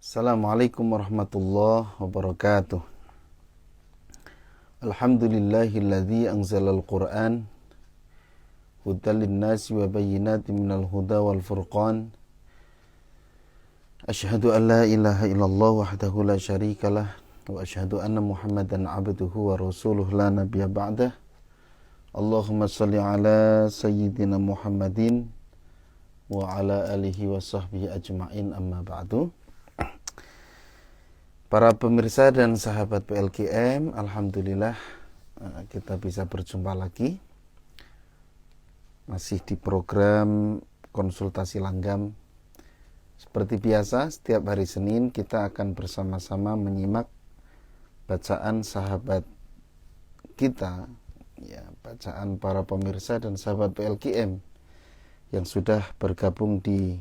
Assalamualaikum warahmatullahi wabarakatuh. Alhamdulillahilladzi anzalal Qur'an hudan linnasi wa bayyinatin minal huda wal furqan. Asyhadu an la ilaha illallah wahdahu la syarikalah wa asyhadu anna Muhammadan abduhu wa rasuluhu la nabiyya ba'dah. Allahumma shalli ala sayyidina Muhammadin wa ala alihi wa sahbihi ajma'in, amma ba'du. Para pemirsa dan sahabat PLKM, alhamdulillah kita bisa berjumpa lagi. Masih di program konsultasi langgam. Seperti biasa, setiap hari Senin kita akan bersama-sama menyimak bacaan sahabat kita, ya, bacaan para pemirsa dan sahabat PLKM yang sudah bergabung di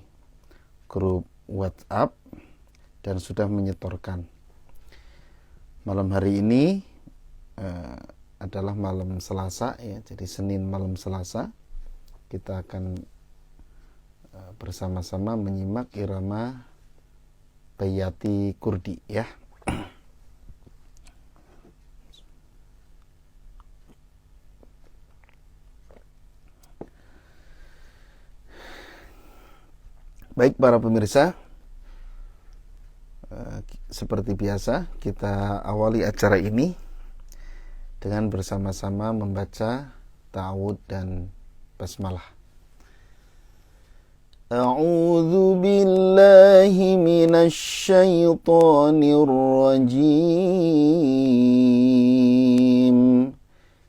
grup WhatsApp dan sudah menyetorkan. Malam hari ini adalah malam Selasa, ya, jadi Senin malam Selasa kita akan bersama-sama menyimak irama Bayati Kurdi, ya. Baik para pemirsa, seperti biasa kita awali acara ini dengan bersama-sama membaca ta'awudz dan basmalah. A'udzu billahi minasy syaithanir rajim.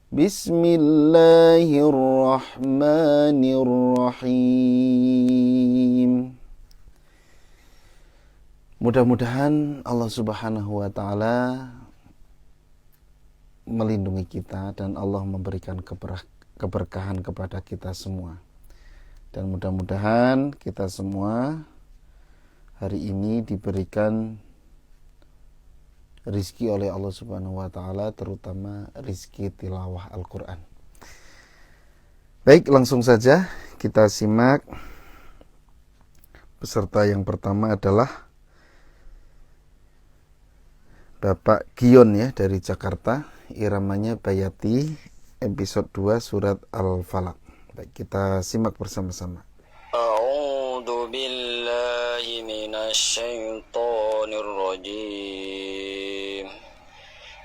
Bismillahirrahmanirrahim. Mudah-mudahan Allah Subhanahu wa Ta'ala melindungi kita dan Allah memberikan keberkahan kepada kita semua. Dan mudah-mudahan kita semua hari ini diberikan rizki oleh Allah Subhanahu wa Ta'ala, terutama rizki tilawah Al-Quran. Baik, langsung saja kita simak. Peserta yang pertama adalah Bapak Gion, ya, dari Jakarta. Iramanya Bayati, episode 2 surat Al-Falaq. Baik, kita simak bersama-sama. A'udzu billahi minasy syaithanir rajim.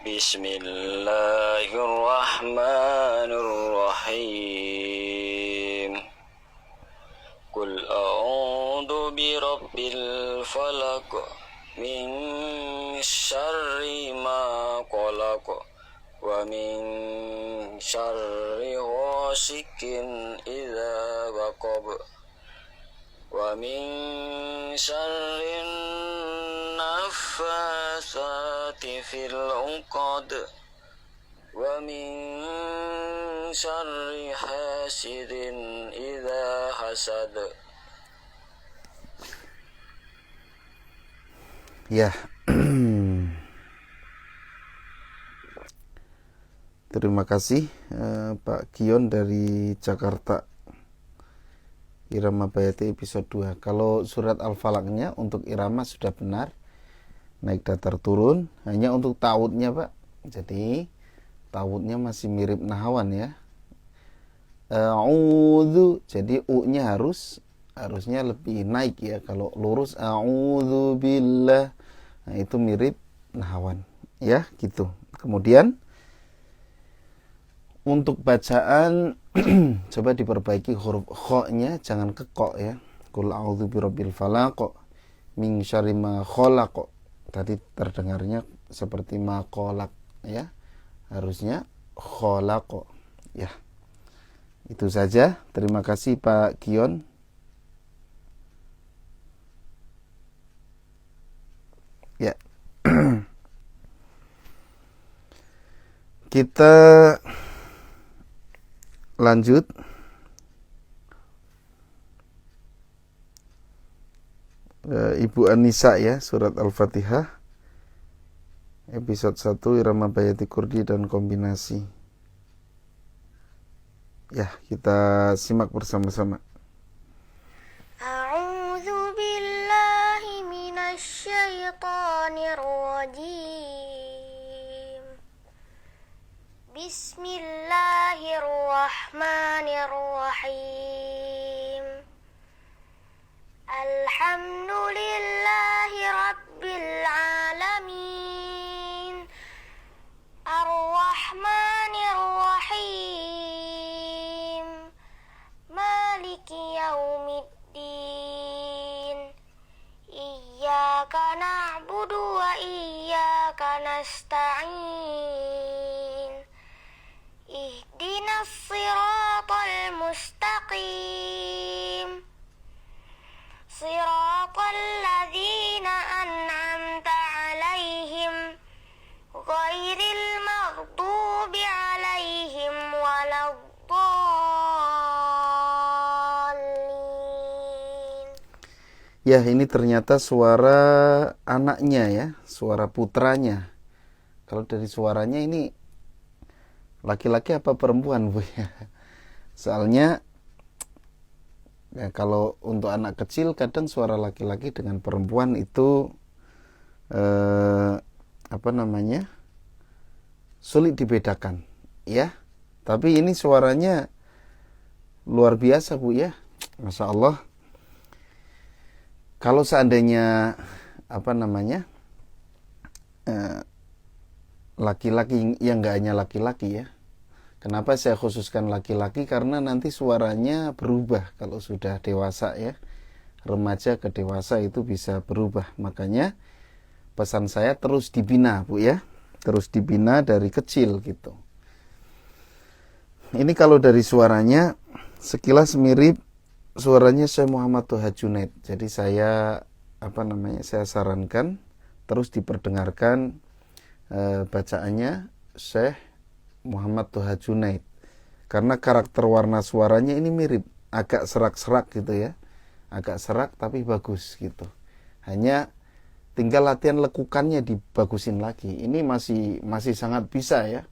Bismillahirrahmanirrahim. Qul a'udzu birabbil falaq min syarri ma khalaq wa min syarri ghasikin idza waqab wa min syarri naffatsati fil 'uqad wa min syarri hasidin idza hasad. Ya. Terima kasih Pak Gion dari Jakarta. Irama Bayati episode 2. Kalau surat Al-Falaqnya untuk irama sudah benar, naik datar turun. Hanya untuk ta'awudnya, Pak. Jadi ta'awudnya masih mirip nahawan, ya. A'udzu, jadi u-nya harusnya lebih naik, ya. Kalau lurus a'udzu billah, nah itu mirip nahawan, ya, gitu. Kemudian untuk bacaan coba diperbaiki huruf kho-nya, jangan ke ko, ya. Qul a'udzu birabbil falaq min syarri ma khalaq. Tadi terdengarnya seperti ma khalaq, ya. Harusnya khalaq, ya. Itu saja. Terima kasih Pak Gion. Ya. Kita lanjut. Ibu Anissa, ya, surat Al-Fatihah episode 1 irama Bayati Kurdi dan kombinasi. Ya, kita simak bersama-sama. A'udzu billahi minasy الشيطان الرجيم بسم الله الرحمن الرحيم الحمد لله رب العالمين الرحمن الرحيم مالك يوم الدين إياك نعبد وإياك نستعين اهدنا الصراط المستقيم صراط الذين أنعمت عليهم غير المغضوب عليهم ولا الضالين. Ya, ini ternyata suara anaknya ya, suara putranya. Kalau dari suaranya ini laki-laki apa perempuan, Bu ya? Soalnya ya, kalau untuk anak kecil kadang suara laki-laki dengan perempuan itu sulit dibedakan ya. Tapi ini suaranya luar biasa, Bu ya. Masya Allah. Kalau seandainya laki-laki, yang nggak hanya laki-laki ya. Kenapa saya khususkan laki-laki? Karena nanti suaranya berubah kalau sudah dewasa ya. Remaja ke dewasa itu bisa berubah. Makanya pesan saya terus dibina, Bu ya. Terus dibina dari kecil gitu. Ini kalau dari suaranya sekilas mirip suaranya Syekh Muhammad Toha Junaid. Jadi saya sarankan terus diperdengarkan bacaannya Syekh Muhammad Toha Junaid. Karena karakter warna suaranya ini mirip, agak serak-serak gitu ya. Agak serak tapi bagus gitu. Hanya tinggal latihan lekukannya dibagusin lagi. Ini masih sangat bisa ya.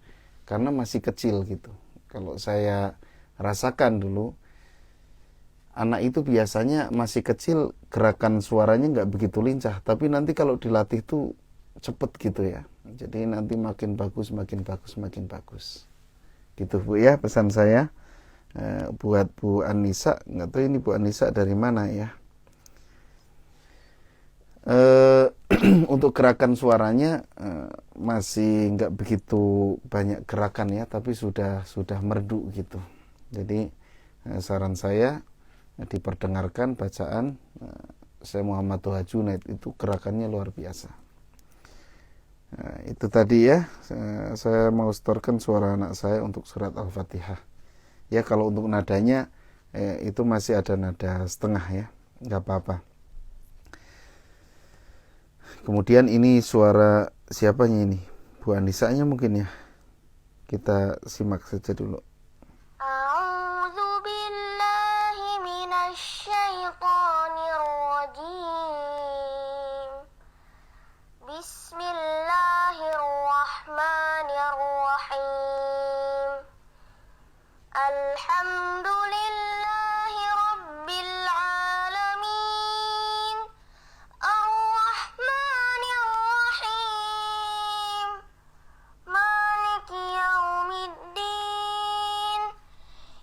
Karena masih kecil gitu. Kalau saya rasakan dulu, anak itu biasanya masih kecil gerakan suaranya nggak begitu lincah, tapi nanti kalau dilatih tuh cepet gitu ya. Jadi nanti makin bagus gitu, Bu ya, pesan saya buat Bu Anissa. Nggak tahu ini Bu Anissa dari mana ya. Untuk gerakan suaranya masih nggak begitu banyak gerakan ya, tapi sudah merdu gitu. Jadi saran saya diperdengarkan bacaan Syekh Muhammad Toha Junaid, itu gerakannya luar biasa. Itu tadi ya, saya mau setorkan suara anak saya untuk surat Al-Fatihah. Ya, kalau untuk nadanya itu masih ada nada setengah ya, nggak apa-apa. Kemudian ini suara siapanya ini? Bu Anisanya mungkin ya. Kita simak saja dulu. A'udzu billahi minasyaitonir rajim. Bismillahirrahmanirrahim. Alhamdulillahi rabbil alamin. Ar-Rahmanir Rahim. Maliki yaumiddin.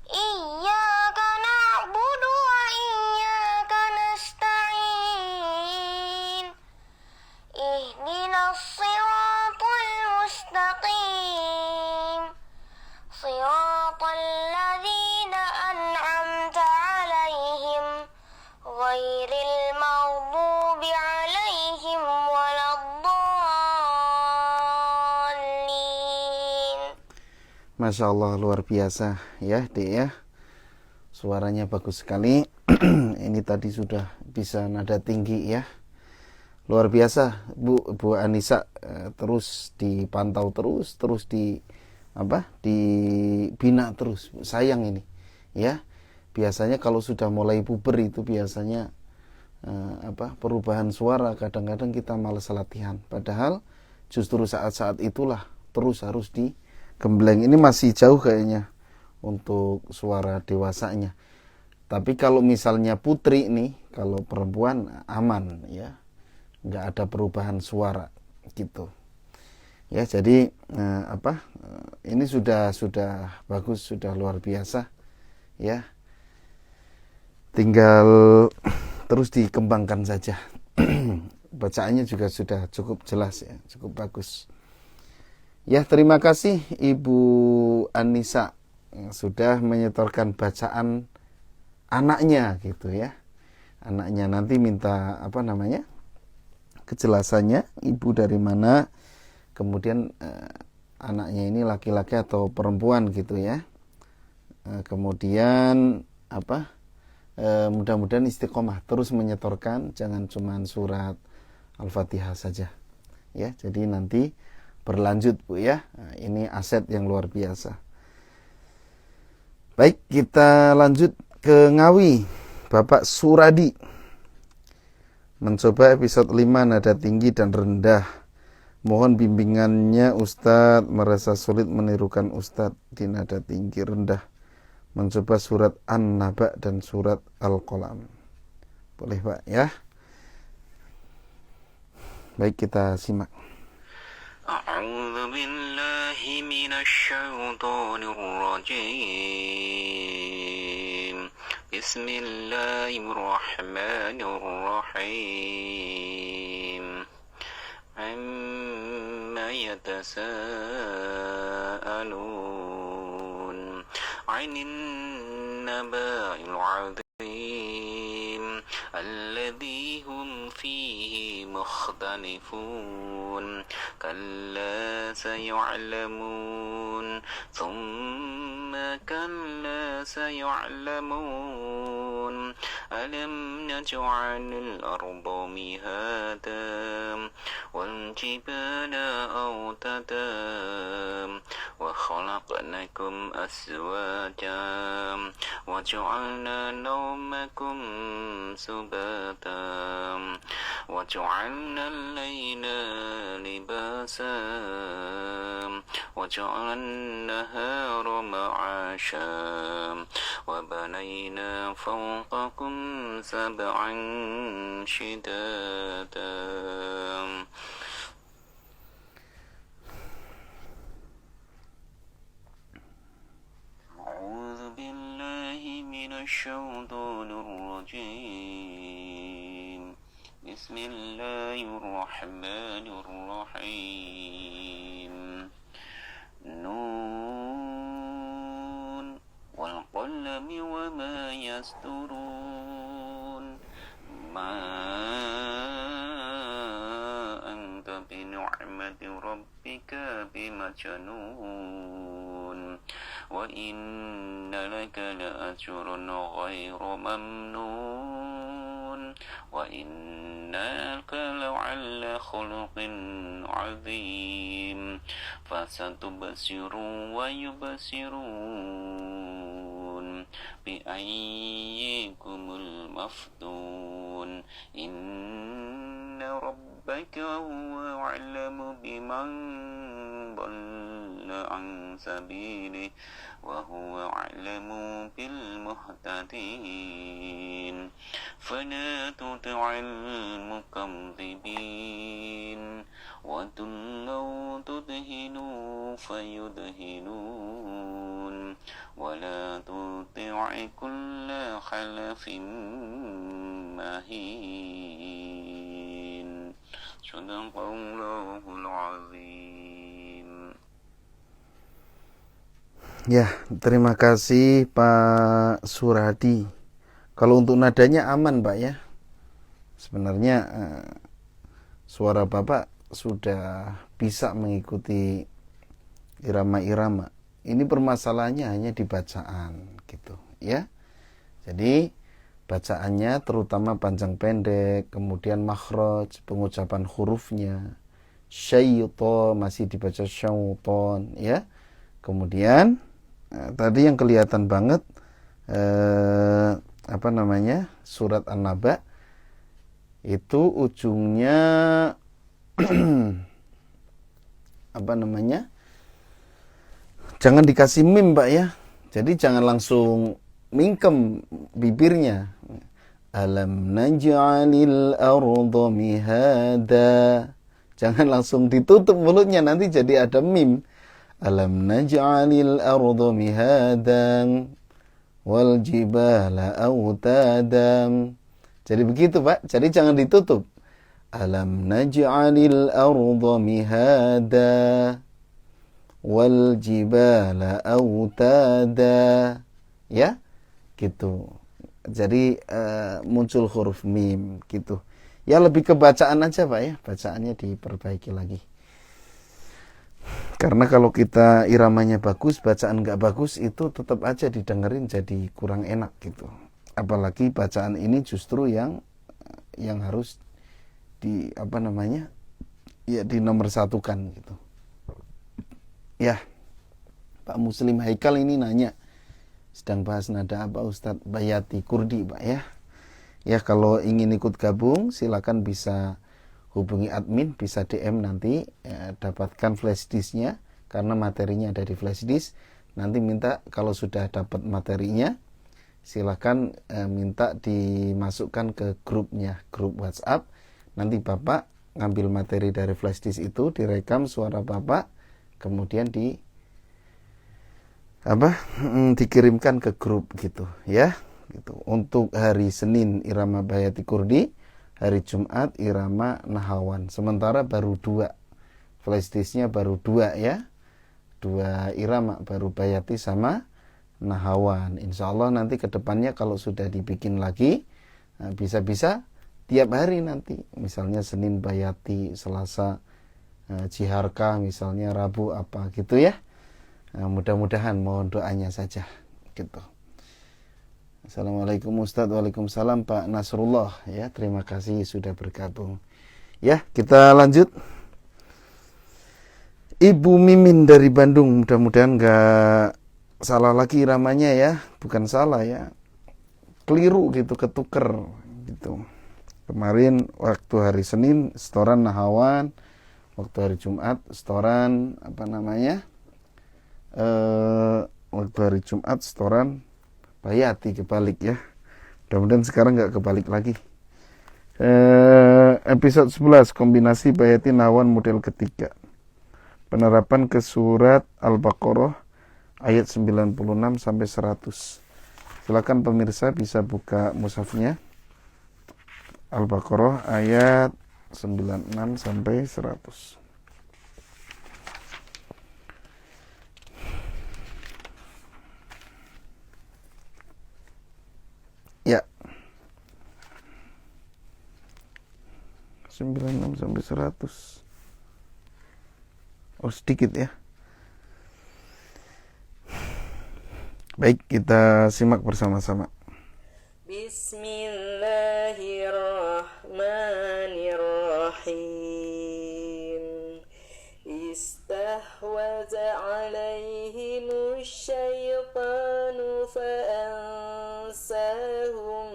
Iyyaka na'budu wa iyyaka nasta'in. Ihdinas siratal mustaqim. Siratal ladzina an'amta 'alaihim ghairil maghdubi 'alaihim waladdallin. Masya Allah, luar biasa ya, Dek ya. Suaranya bagus sekali. Ini tadi sudah bisa nada tinggi ya. Luar biasa, Bu Anissa. Terus dipantau terus dibina terus. Sayang ini ya. Biasanya kalau sudah mulai puber itu biasanya perubahan suara, kadang-kadang kita malas latihan. Padahal justru saat-saat itulah terus harus digembleng. Ini masih jauh kayaknya untuk suara dewasanya. Tapi kalau misalnya putri nih, kalau perempuan aman ya. nggak ada perubahan suara gitu. Ya, jadi ini sudah bagus, sudah luar biasa ya. Tinggal terus dikembangkan saja. Bacaannya juga sudah cukup jelas ya, cukup bagus. Ya, terima kasih Ibu Anissa yang sudah menyetorkan bacaan anaknya gitu ya. Anaknya nanti minta kejelasannya, ibu dari mana, kemudian anaknya ini laki-laki atau perempuan gitu ya. Kemudian mudah-mudahan istiqomah terus menyetorkan, jangan cuma surat Al-Fatihah saja ya. Jadi nanti berlanjut Bu ya. Ini aset yang luar biasa. Baik, kita lanjut ke Ngawi. Bapak Suradi mencoba episode 5 nada tinggi dan rendah. Mohon bimbingannya Ustadz, merasa sulit menirukan Ustadz di nada tinggi rendah. Mencoba surat An-Naba dan surat Al-Qalam. Boleh Pak ya? Baik, kita simak. A'udzu billahi minasy syaithanir rajim. Bismillahirrahmanirrahim. Amma yatasaalun 'anil naba'il 'adzim alladzi hum fihi mukhtalifun kalla sayu'lamun thumma kalla sayu'lamun alam naj'alil arda mihada wal jibala awtada wa khalaqnakum azwaja wa ja'alna nawmakum subata wa ja'alna al-layla libasa wa ja'alna an-nahara ma'asha wa banayna fawqakum sab'an shidada. A'udzu billahi minasy syaithanir rajim. Bismillahirrahmanirrahim. Nun wal qalami wa ma yasturun. Ma anta bi ni'mati rabbika bimajnun. Wa inna laka la ajrun ghairu mamnun. Wa innaka la'ala khuluqin 'adzim. Fasatubsiru wa yubsirun bi ayyikumul maftun. Inna rabbaka huwa a'lamu biman dhalla an sabilihi wa huwa a'lamu bil muhtadin. Fala tuti'il mukaththibin wa law tudhinu fayudhinun wa la tuti'i kulla khalafin mahin. Sadaqallahul azim. Ya, terima kasih Pak Suradi. Kalau untuk nadanya aman Pak ya. Sebenarnya suara Bapak sudah bisa mengikuti irama-irama. Ini permasalahannya hanya di bacaan gitu ya. Jadi bacaannya terutama panjang pendek, kemudian makhraj, pengucapan hurufnya. Syaiton masih dibaca syaiton ya. Kemudian tadi yang kelihatan banget surat An-Naba itu ujungnya jangan dikasih mim Pak ya. Jadi jangan langsung mingkem bibirnya. Alam naj'alil arda mihada. Jangan langsung ditutup mulutnya, nanti jadi ada mim. Alam naj'alil arda mihadan wal jibala autadan. Jadi begitu, Pak. Jadi jangan ditutup. Alam naj'alil arda mihada wal jibala autada. Ya, gitu. Jadi muncul huruf mim gitu. Ya lebih ke bacaan aja, Pak ya. Bacaannya diperbaiki lagi. Karena kalau kita iramanya bagus, bacaan nggak bagus, itu tetap aja didengerin jadi kurang enak gitu. Apalagi bacaan ini justru yang harus dinomorsatukan gitu. Ya, Pak Muslim Haikal ini nanya, sedang bahas nada apa Ustadz Bayati Kurdi, Pak ya. Ya, kalau ingin ikut gabung silakan bisa hubungi admin, bisa DM nanti, dapatkan flash disknya karena materinya ada di flash disk. Nanti minta kalau sudah dapat materinya silakan minta dimasukkan ke grupnya, grup WhatsApp. Nanti Bapak ngambil materi dari flash disk itu, direkam suara Bapak, kemudian dikirimkan ke grup gitu ya. Gitu. Untuk hari Senin irama Bayati Kurdi, hari Jumat irama Nahawan. Sementara baru 2 flash disknya, baru 2 ya, 2 irama, baru Bayati sama Nahawan. Insya Allah nanti kedepannya kalau sudah dibikin lagi, bisa-bisa tiap hari nanti, misalnya Senin Bayati, Selasa Ciharka, misalnya Rabu apa gitu ya. Mudah-mudahan, mohon doanya saja gitu. Assalamualaikum Ustadz. Waalaikumsalam Pak Nasrullah ya, terima kasih sudah bergabung. Ya, kita lanjut. Ibu Mimin dari Bandung, mudah-mudahan nggak salah lagi iramanya ya, bukan salah ya, keliru gitu, ketuker gitu. Kemarin waktu hari Senin setoran Nahawan, waktu hari Jumat setoran waktu hari Jumat setoran Bayati, kebalik ya. Mudah-mudahan sekarang nggak kebalik lagi. Episode 11 kombinasi Bayati Nahawan model ketiga. Penerapan ke surat Al-Baqarah ayat 96 sampai 100. Silakan pemirsa bisa buka mushafnya. Al-Baqarah ayat 96 sampai 100. Ya. 96 sampai 100. Oh, sedikit ya. Baik, kita simak bersama-sama. Bismillahirrahmanirrahim. Istahwaza alaihimus syaitanu fa'ansahum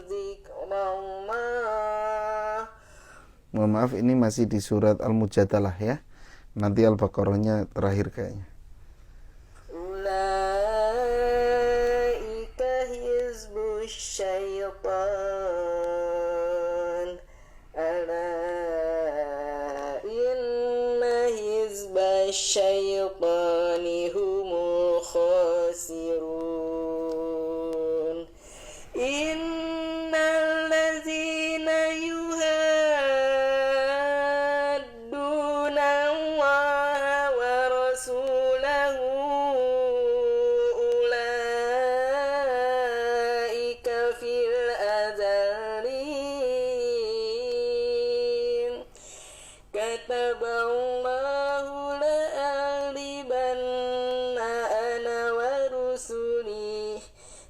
zikrallah. Mohon maaf, ini masih di surat Al-Mujadalah ya. Nanti Al-Baqarahnya terakhir kayaknya. Ulaika hizbus syaitan. Ala inna hizbas syaitani humul khasirun. Innal ladzina yuhadduna Allah wa rasulahu ulaika fil adallin. Kataballahu la'alibanna ana wa rusuli.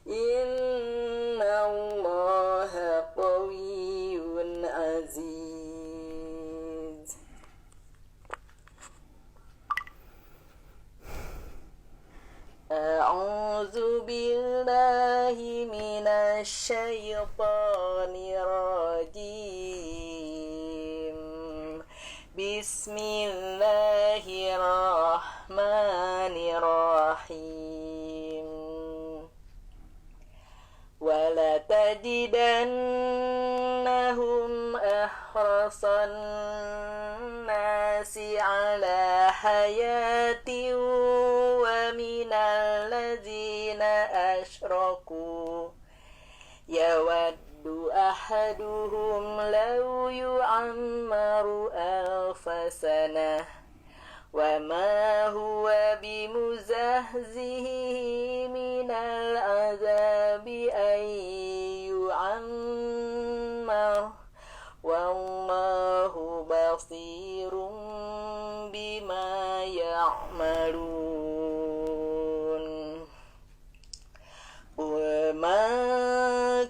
Innallaha qawiyyun aziz. A'udzu billahi minasy syaithanir rajim. Bismillahirrahmanirrahim. Wala tajidanna الناس على حياة ومن الذين أشركوا يود أحدهم لو يعمر 1000 سنة وما هو بمزحزحه من العذاب أن يعمر والله بصير بما يعملون وما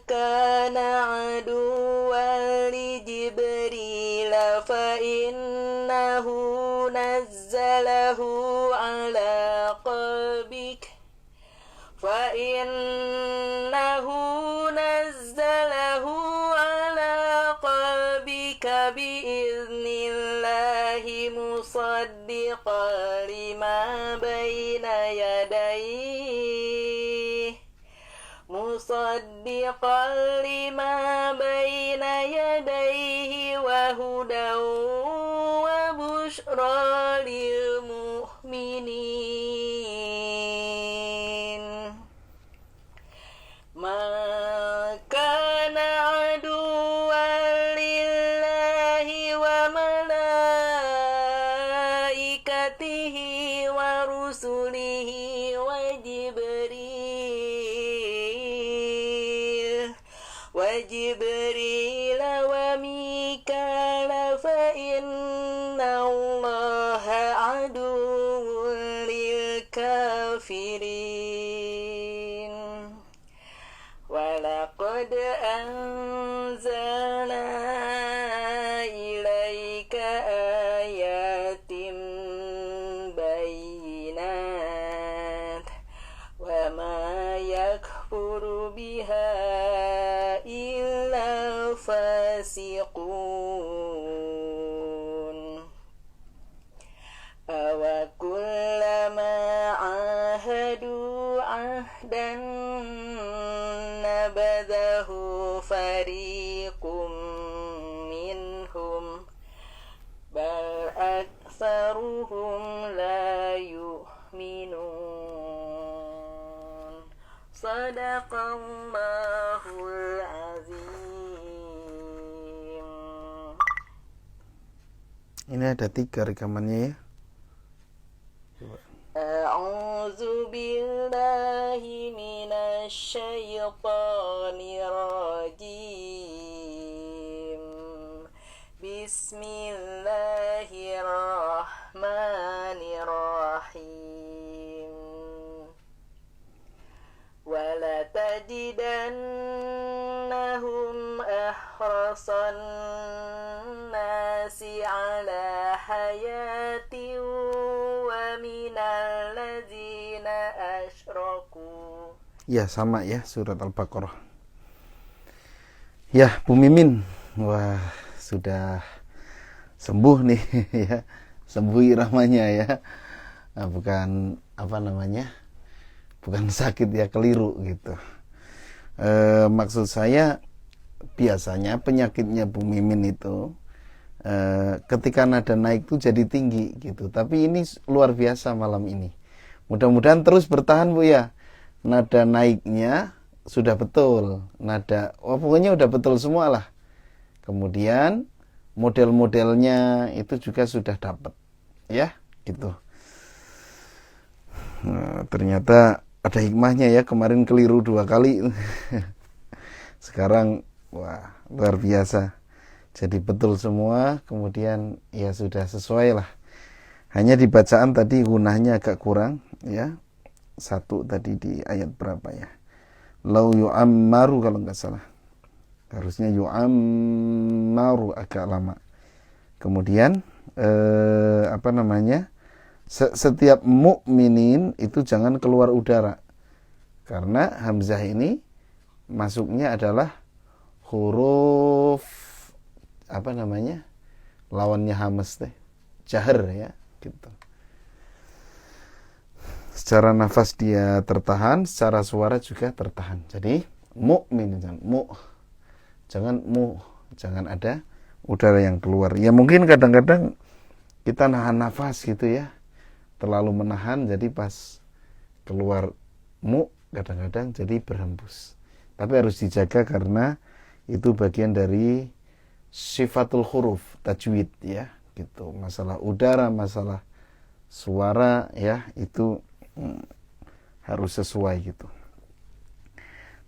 كان عدوا لجبريل فإنه نزله على قلبك بإذن الله مصدقا لما بين يديه وهدى وبشرى للمؤمنين ما كان عدوا لله وملائكته ورسله وجبريل وميكال فإن الله عدو للكافرين ولقد أنزلنا إليك آيات بينات وما يكفر بها إلا الفاسقون أوكلما عاهدوا عهدا نبذه فريق منهم بل أكثرهم لا يؤمنون صدق الله العظيم. Ini ada 3 rekamannya ya. A'udzu billahi minasy syaithanir rajim. Bismillahirrahmanirrahim. Wala tajidannahum ahrasan nasi ala hayatin wa minal ladzina asyraku. Ya sama ya, surat Al-Baqarah. Ya Bu Mimin, wah sudah sembuh nih ya, sembuh iramanya ya. Nah, bukan apa namanya, bukan sakit ya, keliru gitu. Maksud saya biasanya penyakitnya Bu Mimin itu ketika nada naik tuh jadi tinggi gitu. Tapi ini luar biasa malam ini. Mudah-mudahan terus bertahan Bu ya. Nada naiknya sudah betul. Pokoknya udah betul semua lah. Kemudian model-modelnya itu juga sudah dapat. Ya, gitu. Nah, ternyata ada hikmahnya ya, kemarin keliru 2 kali. Sekarang wah, luar biasa. Jadi betul semua, kemudian ya sudah sesuai lah. Hanya di bacaan tadi gunahnya agak kurang ya. 1 tadi di ayat berapa ya? Lau yu'ammaru kalau nggak salah. Harusnya yu'ammaru agak lama. Kemudian apa namanya? Setiap mukminin itu jangan keluar udara. Karena hamzah ini masuknya adalah huruf apa namanya? Lawannya hamz teh. Jahr ya, gitu. Secara nafas dia tertahan, secara suara juga tertahan. Jadi mukmin jangan mu, jangan ada udara yang keluar. Ya mungkin kadang-kadang kita nahan nafas gitu ya, terlalu menahan jadi pas keluar mu kadang-kadang jadi berhembus. Tapi harus dijaga karena itu bagian dari sifatul huruf tajwid ya, gitu. Masalah udara, masalah suara ya, itu harus sesuai gitu.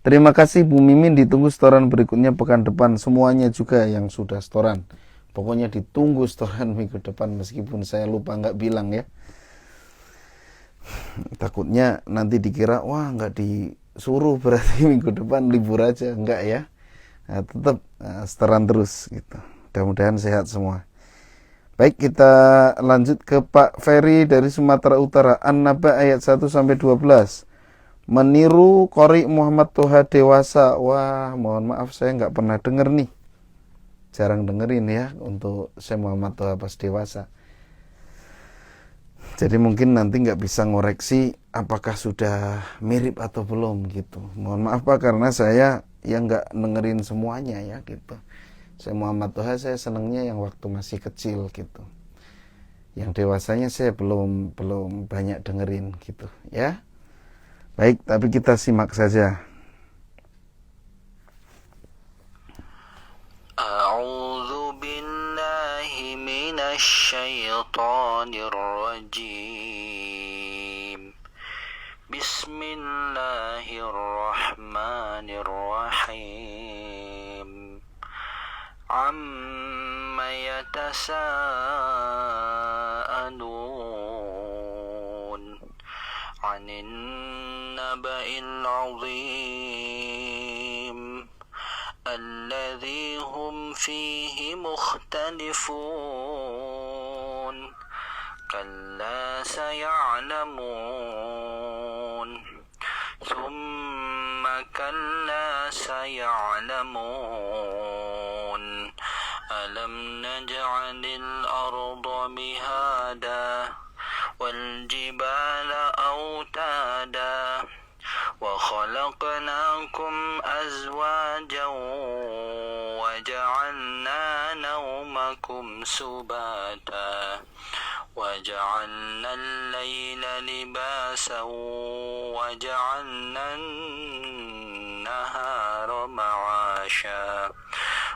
Terima kasih Bu Mimin, ditunggu setoran berikutnya pekan depan. Semuanya juga yang sudah setoran, pokoknya ditunggu setoran minggu depan meskipun saya lupa nggak bilang ya. Takutnya nanti dikira wah nggak disuruh berarti minggu depan libur aja, enggak ya. Nah, tetap setoran terus gitu. Mudah-mudahan sehat semua. Baik, kita lanjut ke Pak Ferry dari Sumatera Utara. An-Naba ayat 1 sampai 12. Meniru Qori Muhammad Toha dewasa. Wah, mohon maaf saya nggak pernah denger nih. Jarang dengerin ya untuk saya Muhammad Toha pas dewasa. Jadi mungkin nanti nggak bisa ngoreksi apakah sudah mirip atau belum gitu. Mohon maaf Pak, karena saya yang nggak dengerin semuanya ya gitu. Saya Muhammad Toha saya senengnya yang waktu masih kecil gitu. Yang dewasanya saya belum banyak dengerin gitu ya. Baik, tapi kita simak saja. A'udzu billahi minasy syaithanir rajim. Bismillahirrahmanirrahim. Amma yatasaalun 'anil naba'il 'azim alladzi hum fihi mukhtalifun kalla saya'lamun thumma kalla saya'lamun alam naj'alil arda mihada wal jibala autada wa khalaqnakum azwajan wa ja'alna nawmakum subata wa ja'alna al-layla libasan wa ja'alna an-nahara ma'asha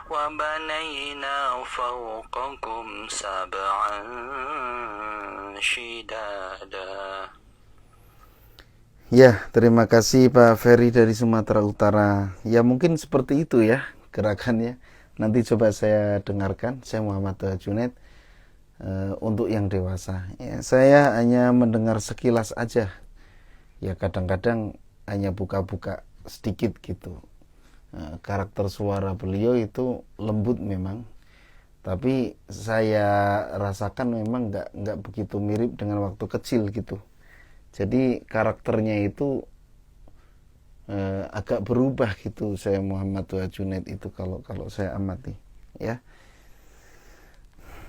wa banayna fawqakum sab'an shidada. Ya, terima kasih Pak Ferry dari Sumatera Utara. Ya mungkin seperti itu ya gerakannya. Nanti coba saya dengarkan, saya Muhammad Toha Junaid untuk yang dewasa. Ya, saya hanya mendengar sekilas aja. Ya kadang-kadang hanya buka-buka sedikit gitu. Karakter suara beliau itu lembut memang. Tapi saya rasakan memang nggak begitu mirip dengan waktu kecil gitu. Jadi karakternya itu agak berubah gitu saya Muhammad Toha Junaid itu kalau saya amati ya.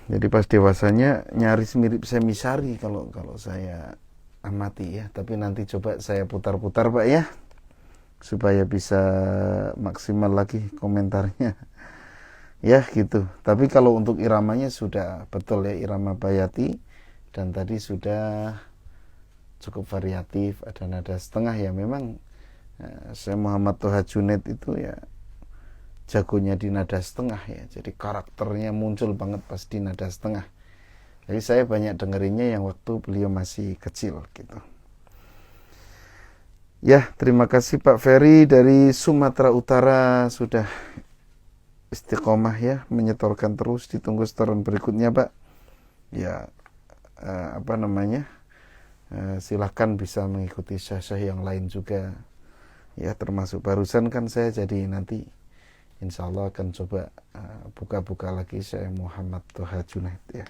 Jadi pas dewasanya nyaris mirip Semisari kalau saya amati ya. Tapi nanti coba saya putar-putar Pak ya, supaya bisa maksimal lagi komentarnya ya gitu. Tapi kalau untuk iramanya sudah betul ya, irama Bayati, dan tadi sudah cukup variatif, ada nada setengah ya. Memang saya Muhammad Toha Junaid itu ya jagonya di nada setengah ya, jadi karakternya muncul banget pas di nada setengah. Jadi saya banyak dengerinnya yang waktu beliau masih kecil gitu ya. Terima kasih Pak Ferry dari Sumatera Utara, sudah istiqomah ya, menyetorkan terus. Ditunggu setoran berikutnya Pak ya. Silahkan bisa mengikuti syah-syah yang lain juga ya, termasuk barusan kan saya jadi nanti insya Allah akan coba buka-buka lagi saya Muhammad Toha Junaid ya.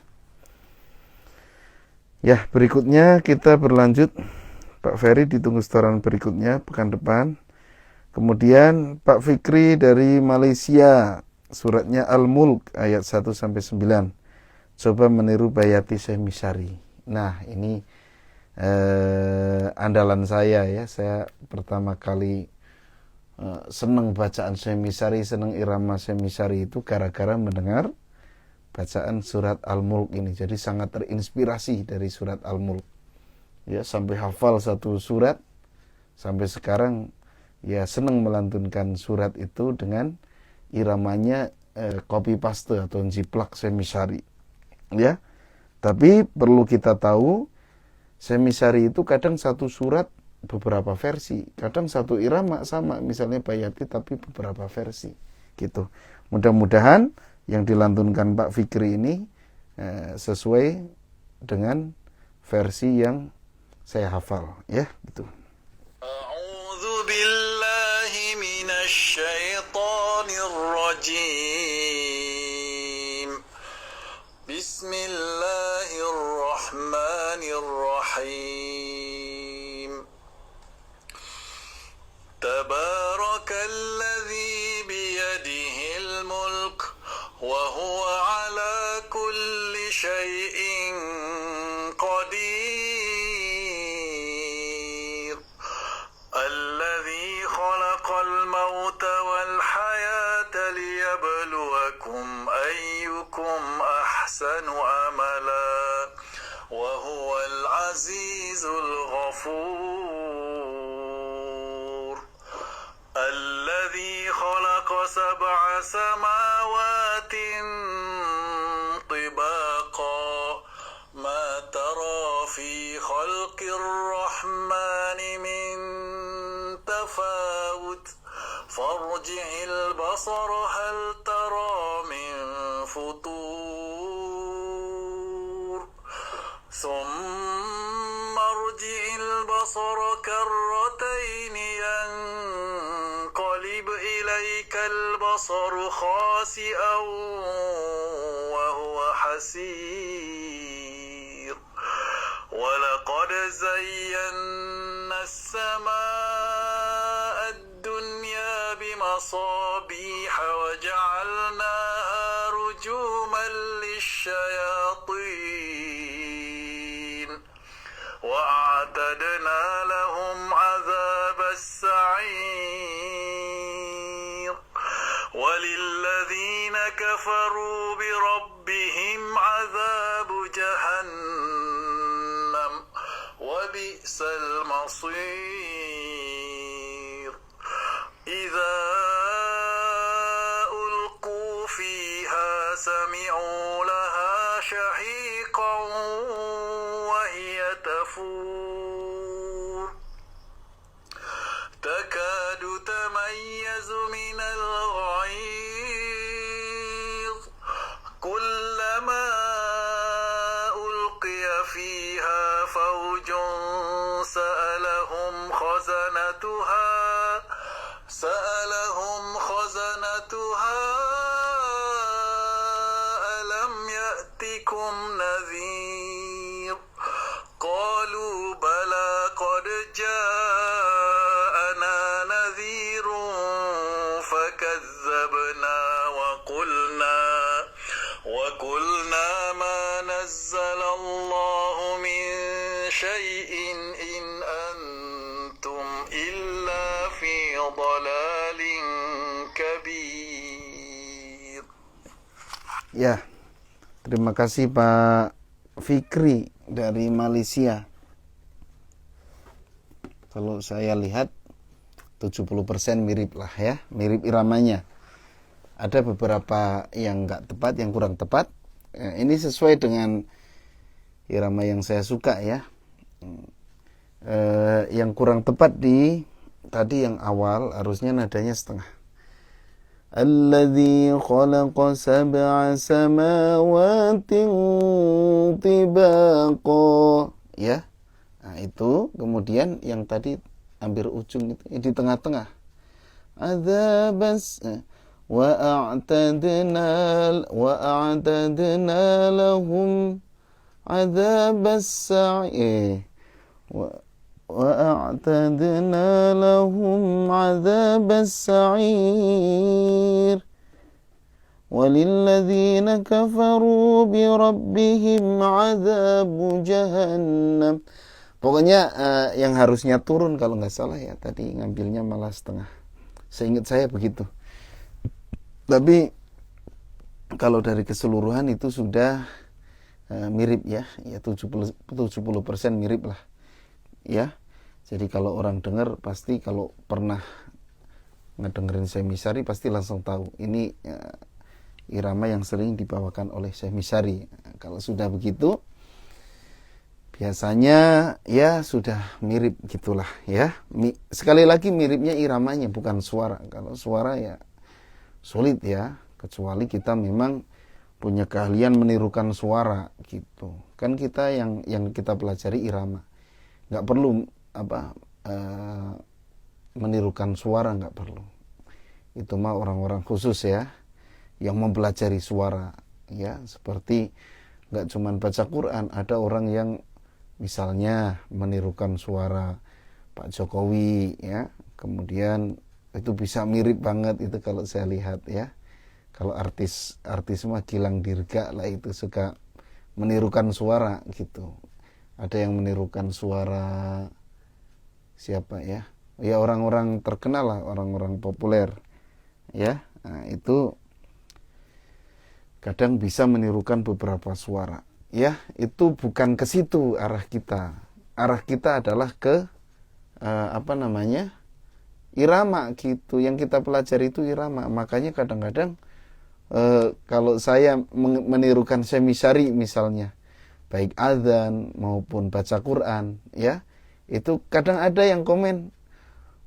Ya, berikutnya kita berlanjut. Pak Ferry ditunggu setoran berikutnya pekan depan. Kemudian Pak Fikri dari Malaysia, suratnya Al-Mulk ayat 1 sampai 9. Coba meniru Bayati Syekh Misari. Nah, ini andalan saya ya. Saya pertama kali senang bacaan Syekh Misari, senang irama Syekh Misari itu gara-gara mendengar bacaan surat Al-Mulk ini. Jadi sangat terinspirasi dari surat Al-Mulk. Ya, sampai hafal satu surat, sampai sekarang ya senang melantunkan surat itu dengan iramanya copy paste atau jiplak semisari. Ya. Tapi perlu kita tahu semisari itu kadang satu surat beberapa versi, kadang satu irama sama, misalnya Bayati tapi beberapa versi gitu. Mudah-mudahan yang dilantunkan Pak Fikri ini sesuai dengan versi yang saya hafal, ya gitu. A'udzu billahi minasy syaithanir rajim. Bismillahirrahmanirrahim. Tabarakalladzi biyadihil mulk wa huwa ala kulli syai'in qadir. Alladzi khalaqal mauta wal hayata liyabluwakum ayyukum ahsanu amala wa huwal azizul ghafur. الذي خلق سبع سماوات طباقا ما ترى في خلق الرحمن من تفاوت فارجع البصر هل ترى من فطور ثم ارجع البصر كرتين ينقلب إليك البصر خاسئا وهو حسير ولقد زينا السماء الدنيا بمصابيح وجعلناها رجوما للشياطين وأعتدنا لهم عذاب السعير وللذين كفروا بربهم عذاب جهنم وبئس المصير إذا ألقوا فيها سمعوا لها شهيقا وهي تفور تكاد تميز من الغيظ كلما ألقي فيها فوج سألهم خزنتها ألم يأتكم نذير قالوا بلى قد جاءنا نذير فكذبنا وقلنا ما نزل الله من شيء إن أنتم إلا في ضلال كبير. Ya, terima kasih Pak Fikri dari Malaysia. Kalau saya lihat 70% mirip lah ya, mirip iramanya. Ada beberapa yang enggak tepat, yang kurang tepat. Ini sesuai dengan irama yang saya suka ya. Yang kurang tepat di tadi yang awal harusnya nadanya setengah. Alladzi khalaqa sab'a samawatin tibaqa, ya. Nah, itu kemudian yang tadi hampir ujung itu di tengah-tengah. Adzabas wa a'tadna lahum adzabas sa'i وأعتدنا لهم عذاب السعير وللذين كفروا بربهم عذاب جهنم. Pokoknya yang harusnya turun kalau nggak salah ya, tadi ngambilnya malah setengah. Seingat saya begitu. Tapi kalau dari keseluruhan itu sudah mirip ya 70% mirip lah ya. Jadi kalau orang dengar pasti, kalau pernah ngedengerin Syekh Misyari pasti langsung tahu ini irama yang sering dibawakan oleh Syekh Misyari. Kalau sudah begitu biasanya ya sudah mirip gitulah ya. Sekali lagi miripnya iramanya, bukan suara. Kalau suara ya sulit ya, kecuali kita memang punya keahlian menirukan suara gitu. Kan kita yang kita pelajari irama, nggak perlu menirukan suara, nggak perlu. Itu mah orang-orang khusus ya yang mempelajari suara ya. Seperti nggak cuman baca Quran, ada orang yang misalnya menirukan suara Pak Jokowi ya, kemudian itu bisa mirip banget itu kalau saya lihat ya. Kalau artis mah Gilang Dirga lah, itu suka menirukan suara gitu. Ada yang menirukan suara siapa ya? Ya orang-orang terkenal lah, orang-orang populer ya. Nah, itu kadang bisa menirukan beberapa suara ya. Itu bukan ke situ arah kita. Arah kita adalah ke irama gitu. Yang kita pelajari itu irama. Makanya kadang-kadang kalau saya menirukan Syekh Misyari misalnya, baik adzan maupun baca Quran ya, itu kadang ada yang komen,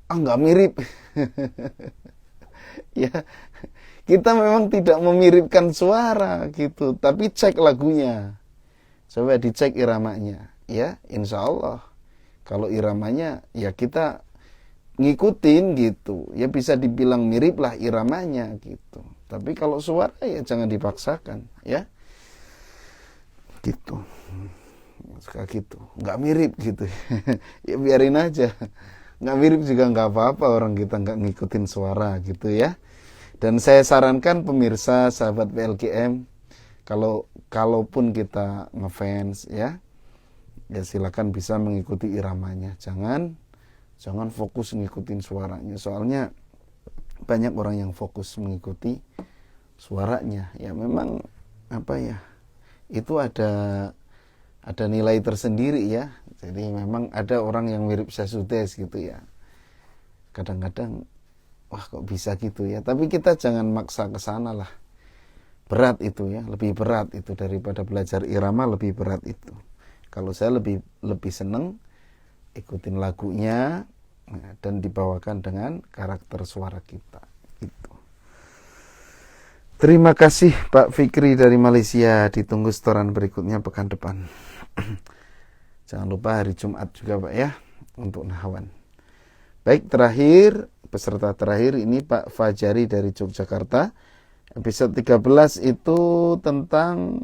nggak mirip. Ya, kita memang tidak memiripkan suara gitu, tapi cek lagunya, coba dicek iramanya ya. Insya Allah kalau iramanya ya kita ngikutin gitu ya, bisa dibilang mirip lah iramanya gitu. Tapi kalau suara ya jangan dipaksakan ya gitu. Suka gitu, nggak mirip gitu. Ya biarin aja, nggak mirip juga nggak apa-apa, orang kita nggak ngikutin suara gitu ya. Dan saya sarankan pemirsa sahabat PLKM, kalaupun kita ngefans ya silakan bisa mengikuti iramanya. Jangan fokus ngikutin suaranya, soalnya banyak orang yang fokus mengikuti suaranya. Ya memang itu ada nilai tersendiri ya. Jadi memang ada orang yang mirip Syahsudes gitu ya. Kadang-kadang wah kok bisa gitu ya. Tapi kita jangan maksa ke sana lah. Berat itu ya, lebih berat itu daripada belajar irama, lebih berat itu. Kalau saya lebih seneng ikutin lagunya dan dibawakan dengan karakter suara kita itu. Terima kasih Pak Fikri dari Malaysia. Ditunggu setoran berikutnya pekan depan. Jangan lupa hari Jumat juga Pak ya untuk Nahawan. Baik, terakhir peserta terakhir ini Pak Fajari dari Yogyakarta. Episode 13 itu tentang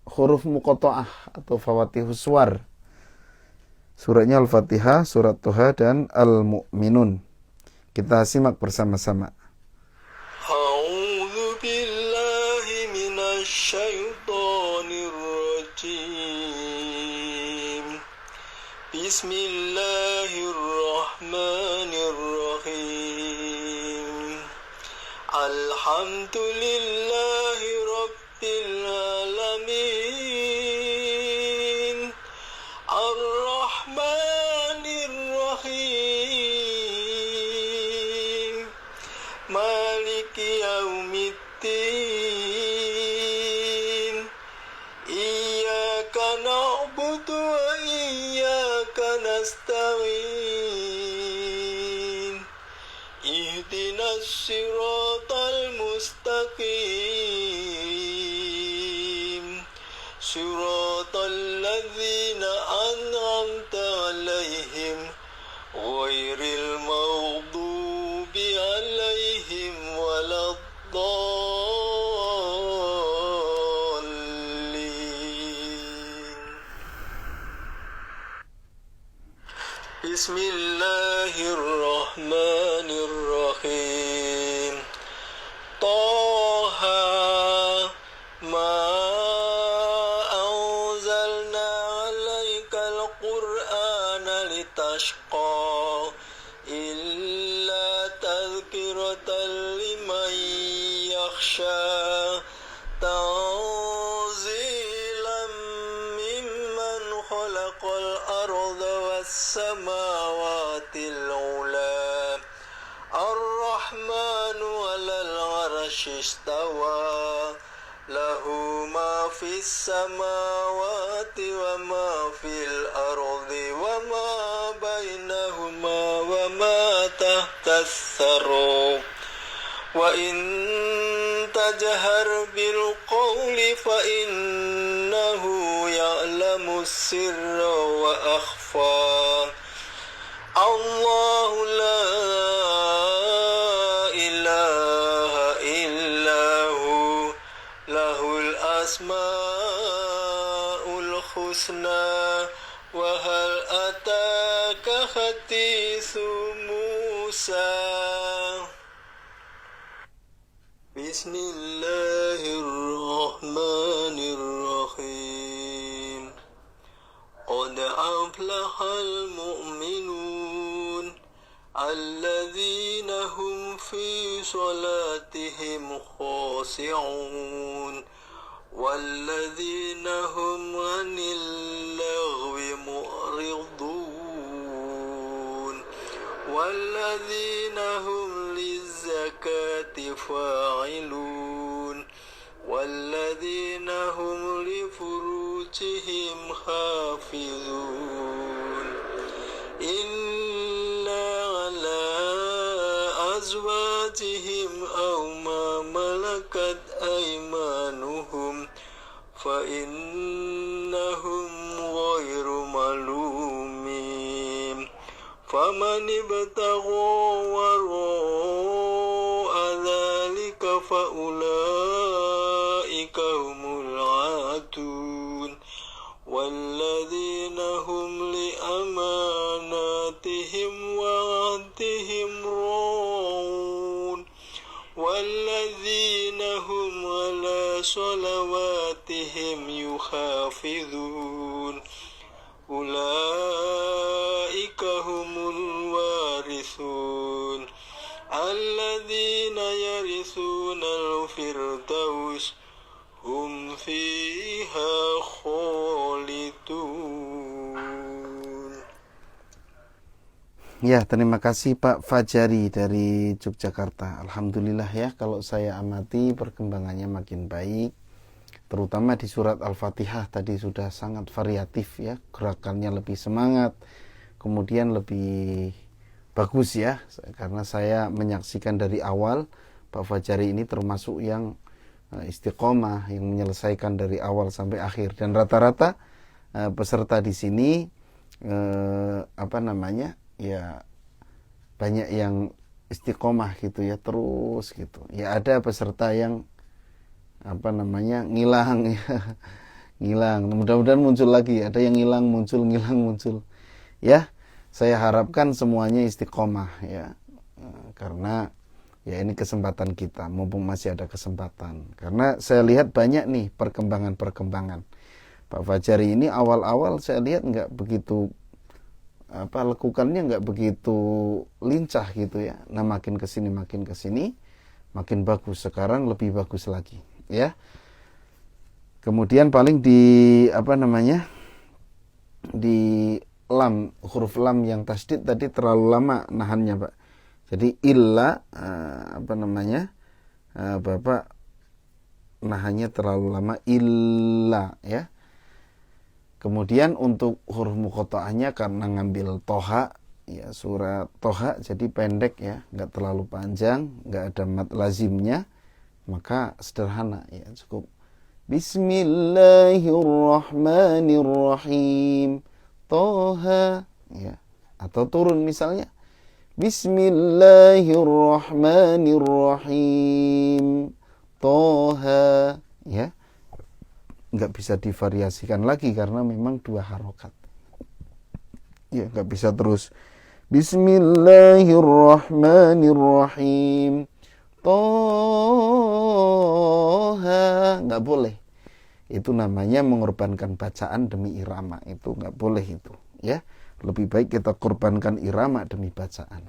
huruf muqatta'ah atau fawatihus suwar. Suratnya Al-Fatihah, Surat Toha, dan Al-Mu'minun. Kita simak bersama-sama. A'udzu billahi minasy syaithanir rajim. Bismillahirrahmanirrahim. Alhamdulillahi rabbil alamin. Ar-Rahmanir-Rahim. Maliki yaumiddin. Iyyaka na'budu wa iyyaka nasta'in. Ihdinas siratal mustaqim. Siratal ladzina an'amta 'alaihim ghairil maghdubi 'alaihim waladdallin. Bismillahirrahmanirrahim. Toha ma anzalna 'alaikal qur'ana litashqa illa tadhkiratan liman yakhsha تنزيلا ممن خلق الأرض والسماوات العلى الرحمن على العرش استوى له ما في السماوات وما في الأرض وما بينهما وما تحت الثرى وإن تجهر بالقول فإنه يعلم السر وأخفى الله لا إله إلا هو له الأسماء الحسنى وهل أتاك حديث موسى بسم الله الرحمن الرحيم قد أفلح المؤمنون الذين هم في صلاتهم خاشعون والذين هم عن اللغو معرضون والذين هم للزكاة فاعلون والذين هم لفروجهم حافظون إلا على أزواجهم أو ما ملكت أيمانهم فإنهم غير ملومين فمن ابتغى وراء ذلك فأولئك هم العادون والذين هم لأماناتهم وعهدهم راعون والذين هم على صلواتهم يحافظون أولئك هم الوارثون الذين يرثون الفردوس هم فيها خالدون. Ya, terima kasih Pak Fajari dari Yogyakarta. Alhamdulillah ya, kalau saya amati perkembangannya makin baik. Terutama di surat Al-Fatihah tadi sudah sangat variatif ya, gerakannya lebih semangat, kemudian lebih bagus ya, karena saya menyaksikan dari awal Pak Fajari ini termasuk yang istiqomah, yang menyelesaikan dari awal sampai akhir, dan rata-rata peserta di sini ya banyak yang istiqomah gitu ya, terus gitu ya. Ada peserta yang ngilang ya, ngilang, mudah-mudahan muncul lagi. Ada yang ngilang muncul ya. Saya harapkan semuanya istiqomah ya, karena ya ini kesempatan kita, mumpung masih ada kesempatan. Karena saya lihat banyak nih perkembangan Pak Fajari ini. Awal-awal saya lihat nggak begitu lekukannya nggak begitu lincah gitu ya. Nah makin kesini makin bagus. Sekarang lebih bagus lagi ya. Kemudian paling di di lam, huruf lam yang tasdid tadi terlalu lama nahannya Pak. Jadi illa Bapak nahannya terlalu lama, illa ya. Kemudian untuk huruf muqatta'ahnya karena ngambil toha ya, surat toha, jadi pendek ya, nggak terlalu panjang, nggak ada mad lazimnya, maka sederhana ya, cukup Bismillahirrahmanirrahim toha ya, atau turun misalnya Bismillahirrahmanirrahim toha ya, nggak bisa divariasikan lagi karena memang dua harokat ya, nggak bisa terus Bismillahirrahmanirrahim toha, nggak boleh. Itu namanya mengorbankan bacaan demi irama, itu nggak boleh itu ya. Lebih baik kita korbankan irama demi bacaan,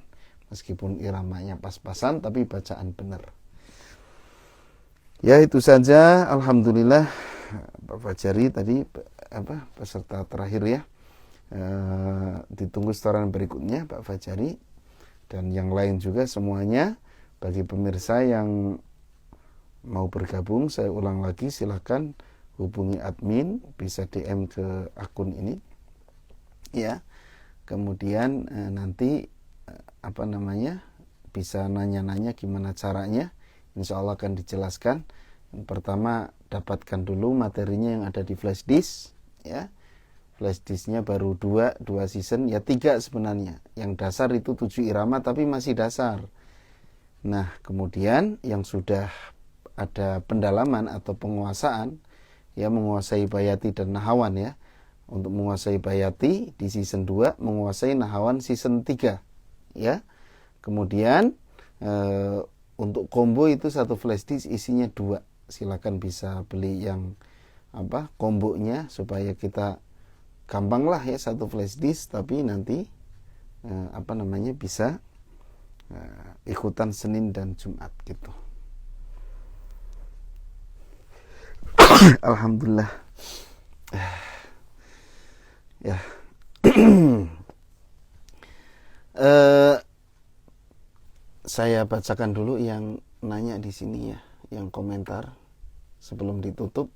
meskipun iramanya pas-pasan tapi bacaan benar. Ya, itu saja. Alhamdulillah Pak Fajari tadi peserta terakhir ya. Ditunggu setoran berikutnya Pak Fajari dan yang lain juga semuanya. Bagi pemirsa yang mau bergabung, saya ulang lagi, silakan hubungi admin, bisa DM ke akun ini ya. Kemudian nanti bisa nanya-nanya gimana caranya. Insya Allah akan dijelaskan. Yang pertama, dapatkan dulu materinya yang ada di flash disk ya. Flash disknya baru 2 season, ya 3 sebenarnya. Yang dasar itu 7 irama tapi masih dasar. Nah, kemudian yang sudah ada pendalaman atau penguasaan, ya menguasai Bayati dan Nahawan ya. Untuk menguasai Bayati di season 2, menguasai Nahawan season 3 ya. Kemudian untuk combo itu satu flash disk isinya 2. Silakan bisa beli yang kombonya supaya kita gampang lah ya, satu flash disk tapi nanti bisa ikutan Senin dan Jumat gitu. Alhamdulillah. Ya. Saya bacakan dulu yang nanya di sini ya, yang komentar sebelum ditutup.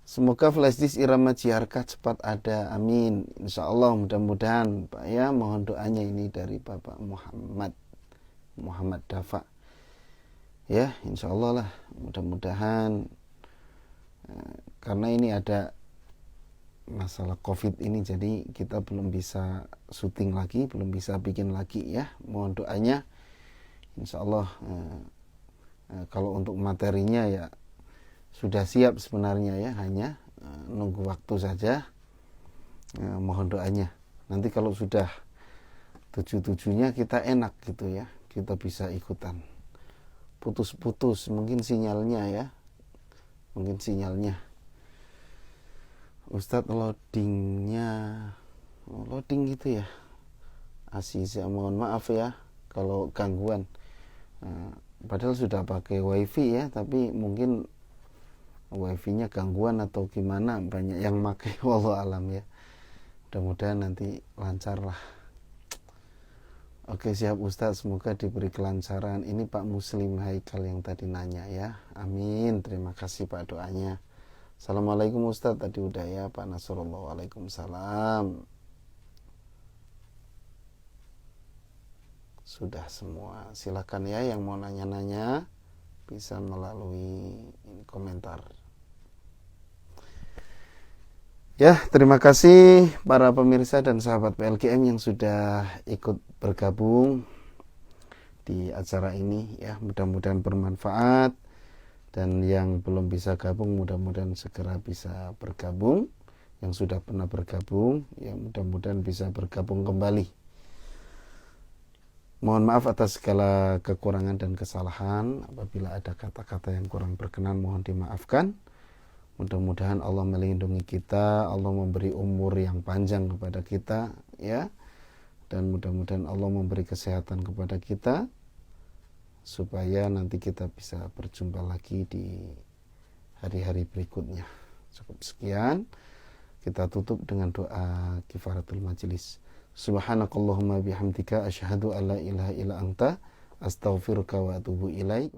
Semoga flash disk irama Ciarka cepat ada, amin. Insya Allah, mudah-mudahan Pak ya, mohon doanya ini dari Bapak Muhammad Dafa ya, insya Allah lah, mudah-mudahan karena ini ada masalah COVID ini, jadi kita belum bisa syuting lagi, belum bisa bikin lagi ya. Mohon doanya. Insya Allah kalau untuk materinya ya sudah siap sebenarnya ya, hanya nunggu waktu saja. Mohon doanya. Nanti kalau sudah 7-7-nya kita enak gitu ya, kita bisa ikutan. Putus-putus mungkin sinyalnya ya, Ustadz loading gitu ya, Aziza, mohon maaf ya kalau gangguan. Padahal sudah pakai wifi ya, tapi mungkin wifi-nya gangguan atau gimana, banyak yang pakai, wallahu alam ya. Mudah-mudahan nanti lancar lah. Oke, siap Ustadz, semoga diberi kelancaran. Ini Pak Muslim Haikal yang tadi nanya ya, amin. Terima kasih Pak doanya. Assalamualaikum Ustadz, tadi udah ya Pak Nasrullah. Waalaikumsalam. Sudah semua. Silakan ya yang mau nanya-nanya bisa melalui komentar. Ya, terima kasih para pemirsa dan sahabat PLGM yang sudah ikut bergabung di acara ini ya. Mudah-mudahan bermanfaat, dan yang belum bisa gabung mudah-mudahan segera bisa bergabung. Yang sudah pernah bergabung ya mudah-mudahan bisa bergabung kembali. Mohon maaf atas segala kekurangan dan kesalahan. Apabila ada kata-kata yang kurang berkenan, mohon dimaafkan. Mudah-mudahan Allah melindungi kita, Allah memberi umur yang panjang kepada kita ya. Dan mudah-mudahan Allah memberi kesehatan kepada kita supaya nanti kita bisa berjumpa lagi di hari-hari berikutnya. Cukup sekian. Kita tutup dengan doa kifaratul majelis. Subhanakallahumma bihamdika asyhadu alla ilaha illa anta astaghfiruka wa atubu ilaik.